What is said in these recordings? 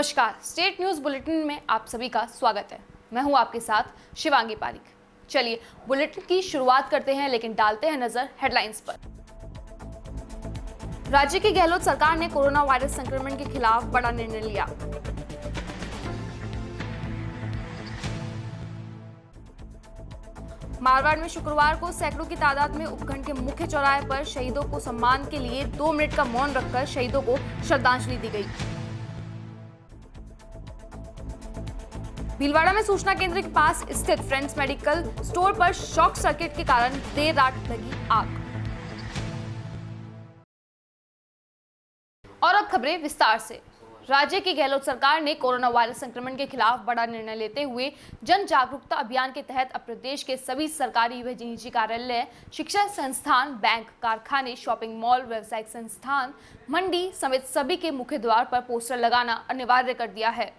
नमस्कार, state news bulletin में आप सभी का स्वागत है। मैं हूं आपके साथ शिवांगी पारिक। चलिए बुलेटिन की शुरुआत करते हैं, लेकिन डालते हैं नजर हेडलाइंस पर। राज्य की गहलोत सरकार ने कोरोना वायरस संक्रमण के खिलाफ बड़ा निर्णय लिया। मारवाड़ में शुक्रवार को सैकड़ों की तादाद में उपखंड के मुख्य चौराहे पर शहीदों को सम्मान के लिए 2 मिनट का मौन रखकर शहीदों को श्रद्धांजलि दी गई। भीलवाड़ा में सूचना केंद्र के पास स्थित फ्रेंड्स मेडिकल स्टोर पर शॉर्ट सर्किट के कारण देर रात लगी आग। और अब खबरें विस्तार से। राज्य की गहलोत सरकार ने कोरोना वायरस संक्रमण के खिलाफ बड़ा निर्णय लेते हुए जन जागरूकता अभियान के तहत अब प्रदेश के सभी सरकारी व निजी कार्यालय, शिक्षा संस्थान, बैंक, कारखाने, शॉपिंग मॉल, व्यावसायिक संस्थान, मंडी समेत सभी के मुख्य द्वार पर पोस्टर लगाना अनिवार्य कर दिया है।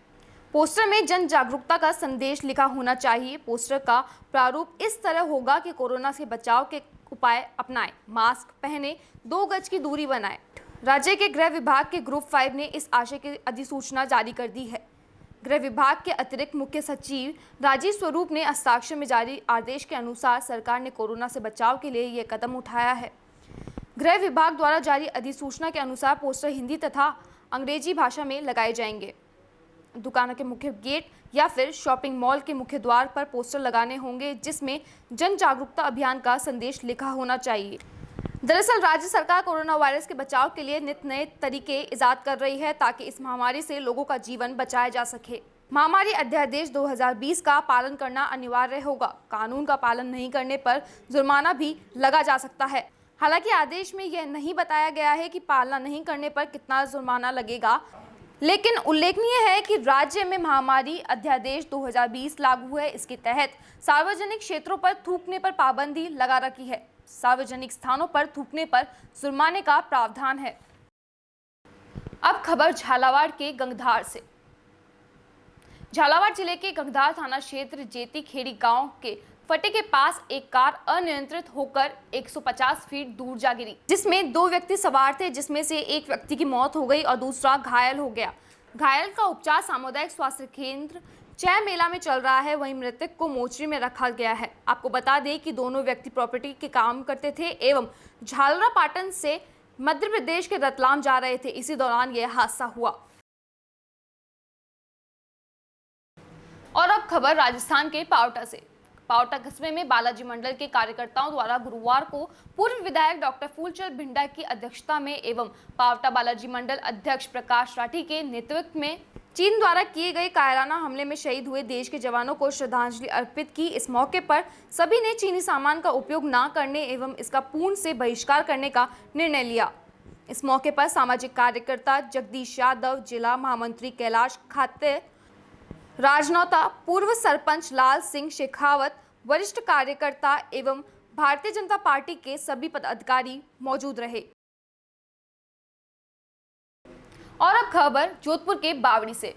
पोस्टर में जन जागरूकता का संदेश लिखा होना चाहिए। पोस्टर का प्रारूप इस तरह होगा कि कोरोना से बचाव के उपाय अपनाएं, मास्क पहने, 2 गज की दूरी बनाएं। राज्य के गृह विभाग के ग्रुप 5 ने इस आशय की अधिसूचना जारी कर दी है। गृह विभाग के अतिरिक्त मुख्य सचिव राजीव स्वरूप ने हस्ताक्षर में जारी आदेश के अनुसार सरकार ने कोरोना से बचाव के लिए यह कदम उठाया है। गृह विभाग द्वारा जारी अधिसूचना के अनुसार पोस्टर हिंदी तथा अंग्रेजी भाषा में लगाए जाएंगे। दुकानों के मुख्य गेट या फिर शॉपिंग मॉल के मुख्य द्वार पर पोस्टर लगाने होंगे जिसमें जन जागरूकता अभियान का संदेश लिखा होना चाहिए। दरअसल राज्य सरकार कोरोना वायरस के बचाव के लिए नित नए तरीके इजाद कर रही है ताकि इस महामारी से लोगों का जीवन बचाया जा सके। महामारी अध्यादेश 2020 का पालन करना अनिवार्य होगा। कानून का पालन नहीं करने पर जुर्माना भी लगा जा सकता है। हालांकि आदेश में यह नहीं बताया गया है कि पालना नहीं करने पर कितना जुर्माना लगेगा, लेकिन उल्लेखनीय है कि राज्य में महामारी अध्यादेश 2020 लागू है। इसके तहत सार्वजनिक क्षेत्रों पर थूकने पर पाबंदी लगा रखी है। सार्वजनिक स्थानों पर थूकने पर जुर्माने का प्रावधान है। अब खबर झालावाड़ के गंगधार से। झालावाड़ जिले के गंगधार थाना क्षेत्र जेती खेड़ी गांव के फटे के पास एक कार अनियंत्रित होकर 150 फीट दूर जा गिरी, जिसमें 2 व्यक्ति सवार थे, जिसमें से एक व्यक्ति की मौत हो गई और दूसरा घायल हो गया। घायल का उपचार सामुदायिक स्वास्थ्य केंद्र चय मेला में चल रहा है। वहीं मृतक को मोर्चरी में रखा गया है। आपको बता दें कि दोनों व्यक्ति प्रॉपर्टी के काम करते थे एवं झालरापाटन से मध्य प्रदेश के रतलाम जा रहे थे। इसी दौरान यह हादसा हुआ। और अब खबर राजस्थान के पावटा से। पावटा कस्बे में बालाजी मंडल के कार्यकर्ताओं द्वारा गुरुवार को पूर्व विधायक डॉक्टर फूलचंद भिंडा की अध्यक्षता में एवं पावटा बालाजी मंडल अध्यक्ष प्रकाश राठी के नेतृत्व में चीन द्वारा किए गए कायराना हमले में शहीद हुए देश के जवानों को श्रद्धांजलि अर्पित की। इस मौके पर सभी ने चीनी सामान का उपयोग न करने एवं इसका पूर्ण से बहिष्कार करने का निर्णय लिया। इस मौके पर सामाजिक कार्यकर्ता जगदीश यादव, जिला महामंत्री कैलाश खाते, राजनौता, पूर्व सरपंच लाल सिंह शेखावत, वरिष्ठ कार्यकर्ता एवं भारतीय जनता पार्टी के सभी पदाधिकारी मौजूद रहे। और अब खबर जोधपुर के बावड़ी से।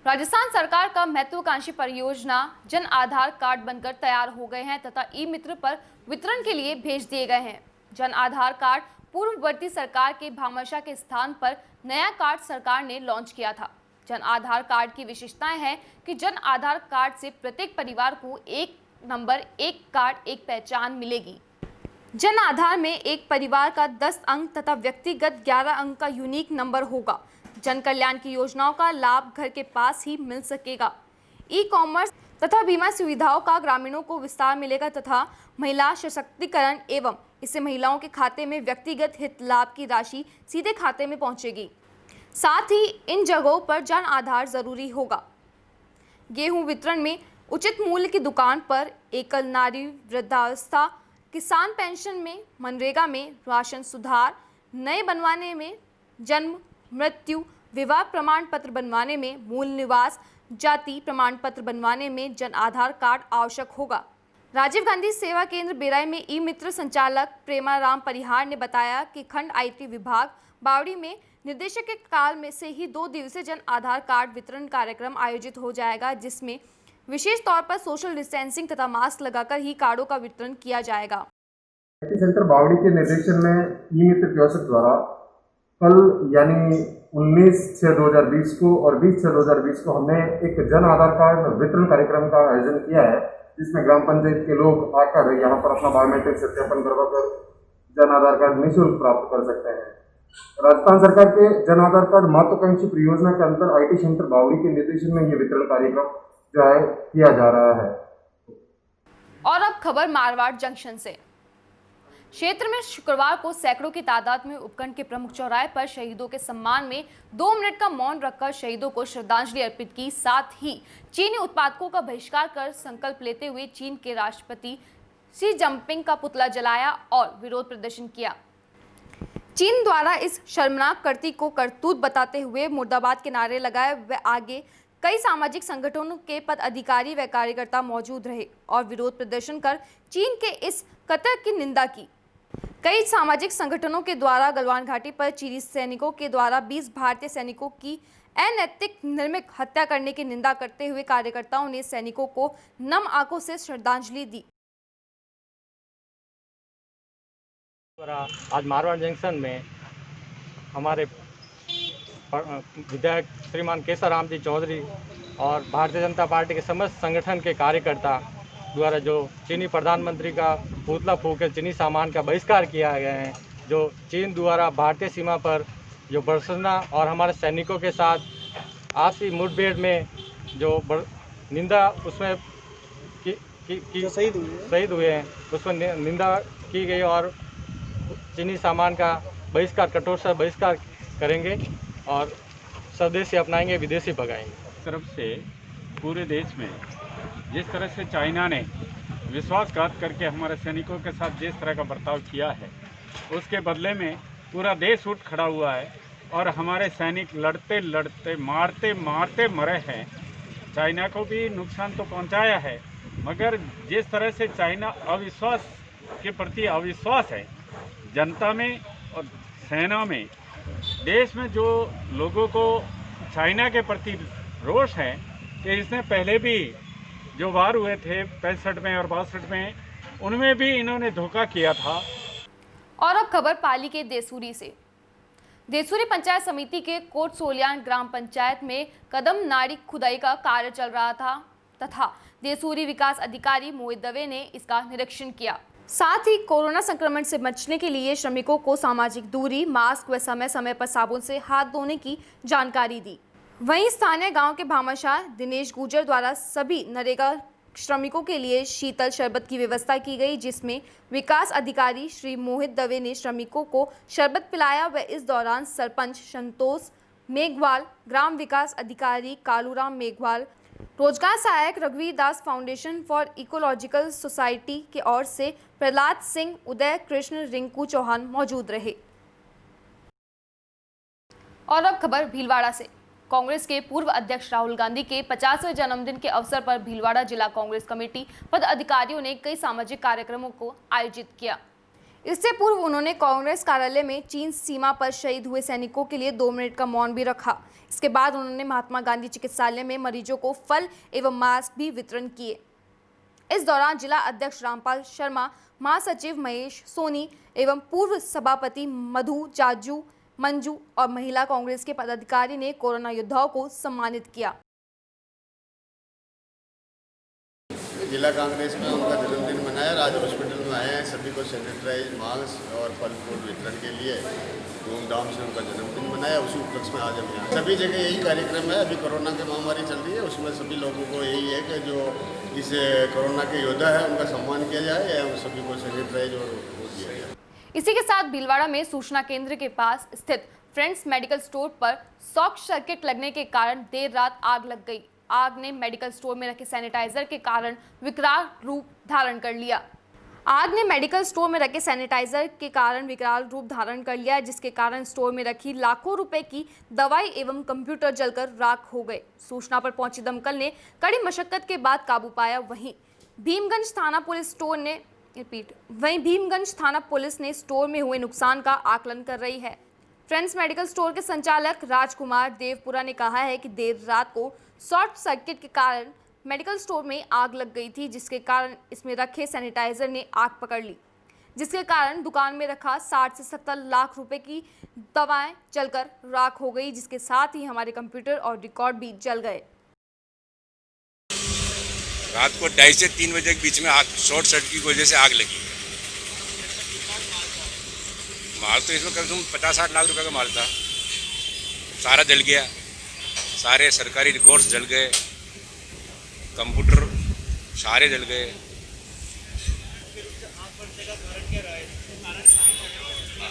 राजस्थान सरकार का महत्वाकांक्षी परियोजना जन आधार कार्ड बनकर तैयार हो गए हैं तथा ई मित्र पर वितरण के लिए भेज दिए गए हैं। जन आधार कार्ड पूर्ववर्ती सरकार के भामाशाह के स्थान पर नया कार्ड सरकार ने लॉन्च किया था। जन आधार कार्ड की विशेषताएं हैं कि जन आधार कार्ड से प्रत्येक परिवार को एक नंबर, एक कार्ड, एक पहचान मिलेगी। जन आधार में एक परिवार का 10 अंक तथा व्यक्तिगत 11 अंक का यूनिक नंबर होगा। जन कल्याण की योजनाओं का लाभ घर के पास ही मिल सकेगा। ई कॉमर्स तथा बीमा सुविधाओं का ग्रामीणों को विस्तार मिलेगा तथा महिला सशक्तिकरण एवं इससे महिलाओं के खाते में व्यक्तिगत हित लाभ की राशि सीधे खाते में पहुंचेगी। साथ ही इन जगहों पर जन आधार जरूरी होगा। गेहूं वितरण में उचित मूल्य की दुकान पर, एकल नारी वृद्धावस्था, किसान पेंशन में, मनरेगा में राशन सुधार, नए बनवाने में, जन्म, मृत्यु, विवाह प्रमाण पत्र बनवाने में, मूल निवास, जाति प्रमाण पत्र बनवाने में जन आधार कार्ड आवश्यक होगा। राजीव गांधी सेवा केंद्र बेराई में ई मित्र संचालक प्रेमाराम परिहार ने बताया कि खंड आईटी विभाग बावड़ी में निर्देशक के काल में से ही 2 दिवसीय जन आधार कार्ड वितरण कार्यक्रम आयोजित हो जाएगा, जिसमें विशेष तौर पर सोशल डिस्टेंसिंग तथा मास्क लगाकर ही कार्डों का वितरण किया जाएगा। सेंटर बावड़ी के निर्देशन में ई मित्र कियोस्क द्वारा कल यानी 19/6/2020 को और 20/6/2020 को हमने एक जन आधार कार्ड वितरण कार्यक्रम का आयोजन किया है, जिसमें ग्राम पंचायत के लोग आकर यहाँ पर अपना बायोमेट्रिक सत्यापन करवाकर जन आधार कार्ड निःशुल्क प्राप्त कर सकते हैं। राजस्थान सरकार के जन आधार कार्ड महत्वाकांक्षी परियोजना के अंतर IT सेंटर बावड़ी के निर्देशन में ये वितरण कार्यक्रम जो है किया जा रहा है। और अब खबर मारवाड़ जंक्शन से। क्षेत्र में शुक्रवार को सैकड़ों की तादाद में उपखंड के प्रमुख चौराहे पर शहीदों के सम्मान में 2 मिनट का मौन रखकर शहीदों को श्रद्धांजलि अर्पित की। साथ ही चीनी उत्पादकों का बहिष्कार कर संकल्प लेते हुए चीन के राष्ट्रपति शी जिनपिंग का पुतला जलाया और विरोध प्रदर्शन किया। चीन द्वारा इस शर्मनाक कृत्य को करतूत बताते हुए मुर्दाबाद के नारे लगाए व आगे कई सामाजिक संगठनों के पदाधिकारी व कार्यकर्ता मौजूद रहे और विरोध प्रदर्शन कर चीन के इस कृत्य की निंदा की। कई सामाजिक संगठनों के द्वारा गलवान घाटी पर चीनी सैनिकों के द्वारा 20 भारतीय सैनिकों की अनैतिक निर्मम हत्या करने की निंदा करते हुए कार्यकर्ताओं ने सैनिकों को नम आंखों से श्रद्धांजलि दी। आज मारवाड़ जंक्शन में हमारे विधायक श्रीमान केसरराम जी चौधरी और भारतीय जनता पार्टी के समस्त संगठन के कार्यकर्ता द्वारा जो चीनी प्रधानमंत्री का पुतला फूंक कर चीनी सामान का बहिष्कार किया गया है, जो चीन द्वारा भारतीय सीमा पर जो बरसना और हमारे सैनिकों के साथ आपसी मुठभेड़ में जो निंदा उसमें शहीद हुए हैं उसमें निंदा की गई और चीनी सामान का बहिष्कार कठोर से बहिष्कार करेंगे और स्वदेशी अपनाएंगे, विदेशी भगाएंगे। तरफ से पूरे देश में जिस तरह से चाइना ने विश्वासघात करके हमारे सैनिकों के साथ जिस तरह का बर्ताव किया है, उसके बदले में पूरा देश उठ खड़ा हुआ है और हमारे सैनिक लड़ते लड़ते मारते मारते मरे हैं। चाइना को भी नुकसान तो पहुंचाया है, मगर जिस तरह से चाइना अविश्वास के प्रति अविश्वास है जनता में और सेना में, देश में जो लोगों को चाइना के प्रति रोष है कि इसने पहले भी जो वार हुए थे 65 में और 62 में, उनमें भी इन्होंने धोखा किया था। और अब खबर पाली के देसूरी से। देसूरी पंचायत समिति के कोट सोलियान ग्राम पंचायत में कदम नाड़ी खुदाई का कार्य चल रहा था तथा देसूरी विकास अधिकारी मोहित दवे ने इसका निरीक्षण किया। साथ ही कोरोना संक्रमण से बचने के लिए श्रमिकों को सामाजिक दूरी, मास्क व समय समय पर साबुन से हाथ धोने की जानकारी दी। वहीं स्थानीय गांव के भामाशाह दिनेश गुर्जर द्वारा सभी नरेगा श्रमिकों के लिए शीतल शरबत की व्यवस्था की गई, जिसमें विकास अधिकारी श्री मोहित दवे ने श्रमिकों को शरबत पिलाया व इस दौरान सरपंच संतोष मेघवाल, ग्राम विकास अधिकारी कालूराम मेघवाल, रोजगार सहायक रघुवीर दास फाउंडेशन फॉर इकोलॉजिकल सोसाइटी की ओर से प्रहलाद सिंह, उदय कृष्ण, रिंकू चौहान मौजूद रहे। और अब खबर भीलवाड़ा से। कांग्रेस के पूर्व अध्यक्ष राहुल गांधी के 50वें जन्मदिन के अवसर पर भीलवाड़ा जिला कांग्रेस कमेटी पदाधिकारियों ने कई सामाजिक कार्यक्रमों को आयोजित किया। इससे पूर्व उन्होंने कांग्रेस कार्यालय में चीन सीमा पर शहीद हुए सैनिकों के लिए 2 मिनट का मौन भी रखा। इसके बाद उन्होंने महात्मा गांधी चिकित्सालय में मरीजों को फल एवं मास्क भी वितरण किए। इस दौरान जिला अध्यक्ष रामपाल शर्मा, महासचिव महेश सोनी एवं पूर्व सभापति मधु जाजू मंजू और महिला कांग्रेस के पदाधिकारी ने कोरोना योद्धाओं को सम्मानित किया। जिला कांग्रेस में उनका जन्मदिन मनाया। आज हॉस्पिटल में आए हैं, सभी को सैनिटाइज, मास्क और फल फ्रूट वितरण के लिए धूमधाम से उनका जन्मदिन मनाया। उसी उपलक्ष्य में आज हम यहाँ सभी जगह यही कार्यक्रम है। अभी कोरोना की महामारी चल रही है, उसमें सभी लोगों को यही है कि जो इस कोरोना के योद्धा है उनका सम्मान किया जाए या सभी को सैनिटाइज और दिया जाए। इसी के साथ भीलवाड़ा में सूचना केंद्र के पास स्थित फ्रेंड्स मेडिकल स्टोर पर शॉर्ट सर्किट लगने के कारण देर रात आग लग गई। आग ने मेडिकल स्टोर में रखे सैनिटाइजर के कारण विकराल रूप धारण कर लिया। आग ने मेडिकल स्टोर में रखे सैनिटाइजर के कारण विकराल रूप धारण कर लिया, जिसके कारण स्टोर में रखी लाखों रुपए की दवाई एवं कंप्यूटर जलकर राख हो गए। सूचना पर पहुंची दमकल ने कड़ी मशक्कत के बाद काबू पाया। वहीं भीमगंज थाना पुलिस ने स्टोर में हुए नुकसान का आकलन कर रही है। फ्रेंड्स मेडिकल स्टोर के संचालक राजकुमार देवपुरा ने कहा है कि देर रात को शॉर्ट सर्किट के कारण मेडिकल स्टोर में आग लग गई थी, जिसके कारण इसमें रखे सैनिटाइजर ने आग पकड़ ली। जिसके कारण दुकान में रखा 60 से 70 लाख रुपए की दवाएं जलकर राख हो गई, जिसके साथ ही हमारे कंप्यूटर और रिकॉर्ड भी जल गए। रात को 2:30 से 3 बजे के बीच में आग, शॉर्ट सर्किट की वजह से आग लगी। माल तो इसमें कम से कम 50-60 लाख रुपए का माल था, सारा जल गया। सारे सरकारी रिकॉर्ड्स जल गए, कंप्यूटर सारे जल गए।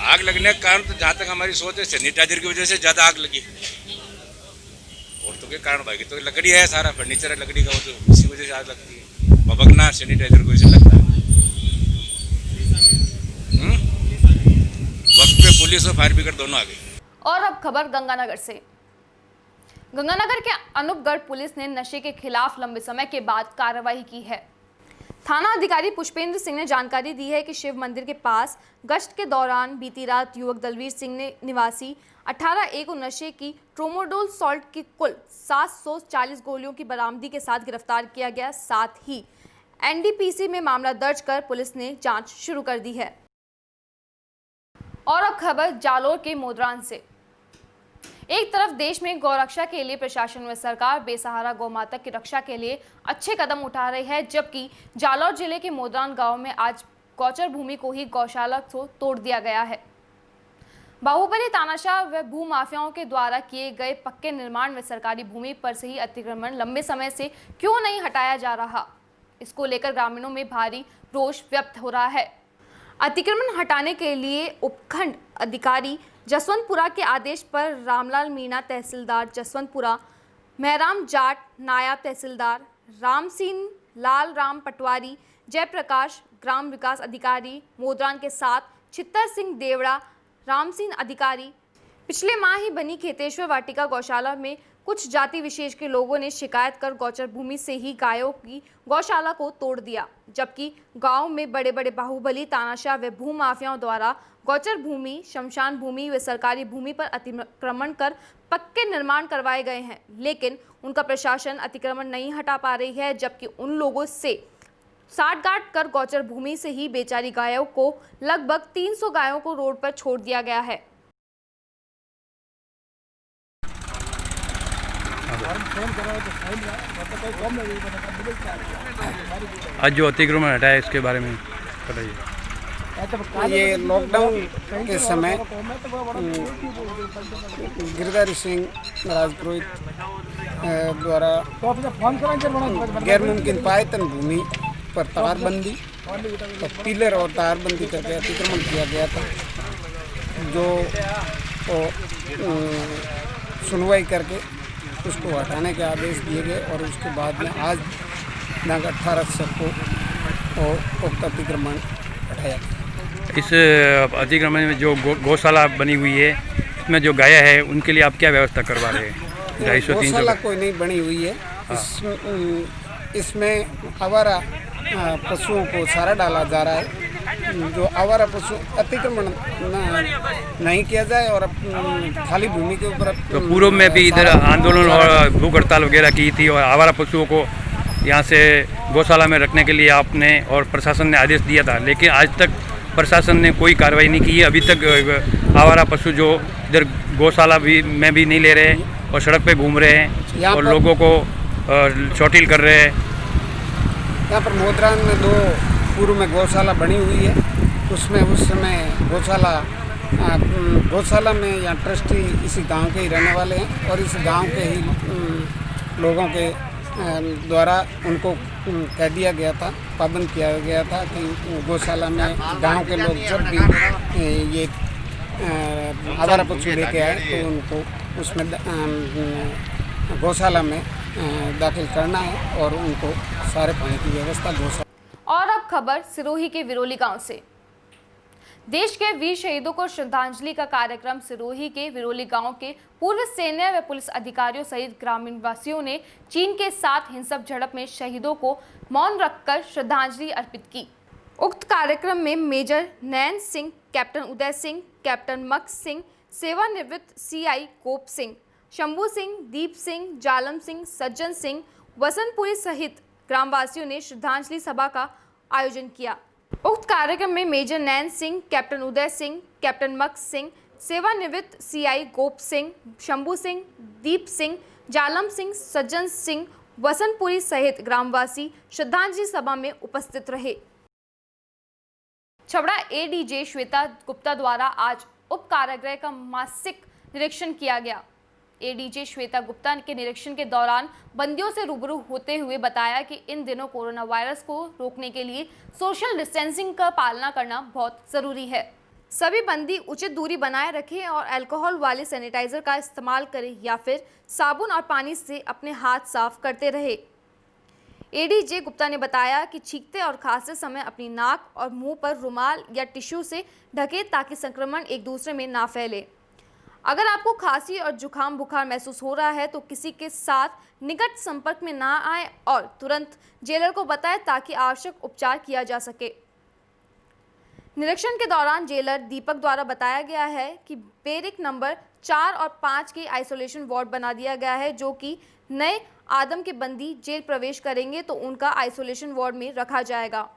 आग लगने का कारण तो जहाँ तक हमारी सोच है सैनिटाइजर की वजह से ज़्यादा आग लगी, और तो क्या कारण भाई, तो लकड़ी है, सारा फर्नीचर है लकड़ी का, वो तो इसी वजह से आग लगती है। भभकना सैनिटाइजर की वजह से लगता है। वक्त पे पुलिस और फायर ब्रिगेड दोनों आ गई। और अब खबर गंगानगर से। गंगानगर के अनूपगढ़ पुलिस ने नशे के खिलाफ लंबे समय के बाद कार्रवाई की है। थाना अधिकारी पुष्पेंद्र सिंह ने जानकारी दी है कि शिव मंदिर के पास गश्त के दौरान बीती रात युवक दलवीर सिंह ने निवासी 18A को नशे की ट्रोमोडोल सॉल्ट की कुल 740 गोलियों की बरामदी के साथ गिरफ्तार किया गया। साथ ही NDPC में मामला दर्ज कर पुलिस ने जांच शुरू कर दी है। और अब खबर जालोर के मोदरान से। एक तरफ देश में गौरक्षा के लिए प्रशासन व सरकार बेसहारा गौमाता की रक्षा के लिए अच्छे कदम उठा रही है, जबकि जालौर जिले के मोदरान गांव में आज गौचर भूमि को ही गौशाला को तोड़ दिया गया है। बाहुबली तानाशाह व भूमाफियाओं के द्वारा किए गए पक्के निर्माण व सरकारी भूमि पर से ही अतिक्रमण लंबे समय से क्यों नहीं हटाया जा रहा, इसको लेकर ग्रामीणों में भारी रोष व्यक्त हो रहा है। अतिक्रमण हटाने के लिए उपखंड अधिकारी जसवंतपुरा के आदेश पर रामलाल मीणा तहसीलदार जसवंतपुरा, महराम जाट नायब तहसीलदार, राम सिंह, लाल राम पटवारी, जयप्रकाश ग्राम विकास अधिकारी मोदरान के साथ छित्तर सिंह देवड़ा, राम सिंह अधिकारी पिछले माह ही बनी खेतेश्वर वाटिका गौशाला में कुछ जाति विशेष के लोगों ने शिकायत कर गौचर भूमि से ही गायों की गौशाला को तोड़ दिया, जबकि गांव में बड़े बड़े बाहुबली तानाशाह व भूमाफियाओं द्वारा गौचर भूमि, शमशान भूमि व सरकारी भूमि पर अतिक्रमण कर पक्के निर्माण करवाए गए हैं, लेकिन उनका प्रशासन अतिक्रमण नहीं हटा पा रही है, जबकि उन लोगों से साठगांठ कर गौचर भूमि से ही बेचारी गायों को लगभग 300 गायों को रोड पर छोड़ दिया गया है। आज जो अतिक्रमण हटाया इसके बारे में बताइए। ये लॉकडाउन के समय गिरधारी सिंह राजपुरोहित द्वारा गैर मुमकिन पायतन भूमि पर तारबंदी तो पिलर और तारबंदी करके अतिक्रमण किया गया था, जो सुनवाई करके उसको हटाने के आदेश दिए गए और उसके बाद में आज दिनांक 18 को उक्त अतिक्रमण हटाया गया। इस अतिक्रमण में जो गौशाला बनी हुई है, इसमें जो गाय है उनके लिए आप क्या व्यवस्था करवा रहे हैं? 250-300 गौशाला कोई नहीं बनी हुई है। इसमें आवारा पशुओं को चारा डाला जा रहा है। जो आवारा पशु अतिक्रमण नहीं किया जाए और खाली भूमि के ऊपर। तो पूर्व में भी इधर आंदोलन और भूख हड़ताल वगैरह की थी और आवारा पशुओं को यहाँ से गौशाला में रखने के लिए आपने और प्रशासन ने आदेश दिया था, लेकिन आज तक प्रशासन ने कोई कार्रवाई नहीं की है। अभी तक आवारा पशु जो इधर गौशाला में भी नहीं ले रहे हैं और सड़क पे घूम रहे हैं और लोगों को चोटिल कर रहे हैं। यहाँ पर मोदरान में 2 पूर्व में गौशाला बनी हुई है, उसमें उस समय गौशाला में यहाँ ट्रस्टी इसी गांव के ही रहने वाले हैं और इस गांव के ही लोगों के द्वारा उनको कह दिया गया था, पाबंद किया गया था कि गौशाला में गांव के लोग जब भी ये आवारा पशु लेके आए तो उनको उसमें गौशाला में दाखिल करना है और उनको सारे पानी की व्यवस्था गौशाला। और अब खबर सिरोही के विरोली गांव से। देश के वीर शहीदों को श्रद्धांजलि का कार्यक्रम सिरोही के विरोली गांव के पूर्व सैन्य व पुलिस अधिकारियों सहित ग्रामीण वासियों ने चीन के साथ हिंसक झड़प में शहीदों को मौन रखकर श्रद्धांजलि अर्पित की। उक्त कार्यक्रम में major Nain Singh, captain Uday Singh, captain मक सिंह, सेवानिवृत्त CI कोप सिंह, शंभू सिंह, दीप सिंह, जालम सिंह, सज्जन सिंह, वसंतपुरी सहित ग्रामवासियों ने श्रद्धांजलि सभा का आयोजन किया। उक्त कार्यक्रम में major Nain Singh, captain Uday Singh, captain मक्स Singh, सेवानिवृत्त सीआई गोप सिंह, शंभू सिंह, दीप सिंह, जालम सिंह, सज्जन सिंह, वसंतपुरी सहित ग्रामवासी श्रद्धांजलि सभा में उपस्थित रहे। छबड़ा एडीजे श्वेता गुप्ता द्वारा आज उप कारागृह का मासिक निरीक्षण किया गया। एडीजे श्वेता गुप्ता के निरीक्षण के दौरान बंदियों से रूबरू होते हुए बताया कि इन दिनों कोरोना वायरस को रोकने के लिए सोशल डिस्टेंसिंग का पालना करना बहुत जरूरी है। सभी बंदी उचित दूरी बनाए रखें और अल्कोहल वाले सैनिटाइजर का इस्तेमाल करें या फिर साबुन और पानी से अपने हाथ साफ करते रहे। एडीजे गुप्ता ने बताया कि छींकते और खांसते समय अपनी नाक और मुंह पर रुमाल या टिश्यू से ढकें ताकि संक्रमण एक दूसरे में ना फैले। अगर आपको खांसी और जुकाम बुखार महसूस हो रहा है तो किसी के साथ निकट संपर्क में ना आए और तुरंत जेलर को बताएं ताकि आवश्यक उपचार किया जा सके। निरीक्षण के दौरान जेलर दीपक द्वारा बताया गया है कि बैरिक नंबर 4 और 5 के आइसोलेशन वार्ड बना दिया गया है, जो कि नए आदम के बंदी जेल प्रवेश करेंगे तो उनका आइसोलेशन वार्ड में रखा जाएगा।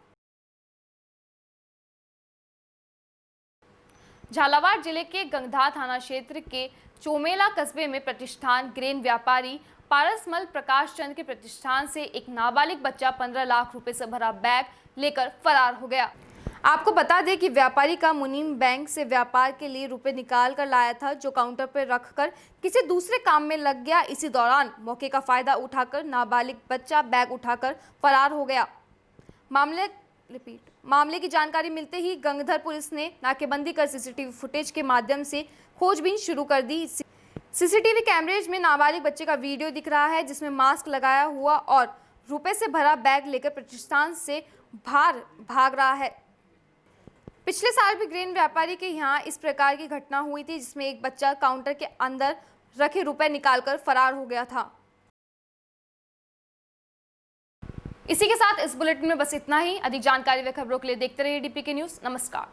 झालावाड़ जिले के गंगधार थाना क्षेत्र के चोमेला कस्बे में प्रतिष्ठान ग्रेन व्यापारी पारसमल प्रकाश चंद के प्रतिष्ठान से एक नाबालिग बच्चा 15 लाख रुपए से भरा बैग लेकर फरार हो गया। आपको बता दें कि व्यापारी का मुनीम बैंक से व्यापार के लिए रुपए निकाल कर लाया था, जो काउंटर पर रखकर किसी दूसरे काम में लग गया। इसी दौरान मौके का फायदा उठाकर नाबालिग बच्चा बैग उठाकर फरार हो गया। मामले की जानकारी मिलते ही गंगधर पुलिस ने नाकेबंदी कर सीसीटीवी फुटेज के माध्यम से खोजबीन शुरू कर दी। सीसीटीवी कैमरेज में नाबालिग बच्चे का वीडियो दिख रहा है, जिसमें मास्क लगाया हुआ और रुपए से भरा बैग लेकर प्रतिष्ठान से भाग रहा है। पिछले साल भी ग्रेन व्यापारी के यहाँ इस प्रकार की घटना हुई थी, जिसमें एक बच्चा काउंटर के अंदर रखे रुपए निकालकर फरार हो गया था। इसी के साथ इस बुलेटिन में बस इतना ही। अधिक जानकारी व खबरों के लिए देखते रहिए डीपीके न्यूज़। नमस्कार।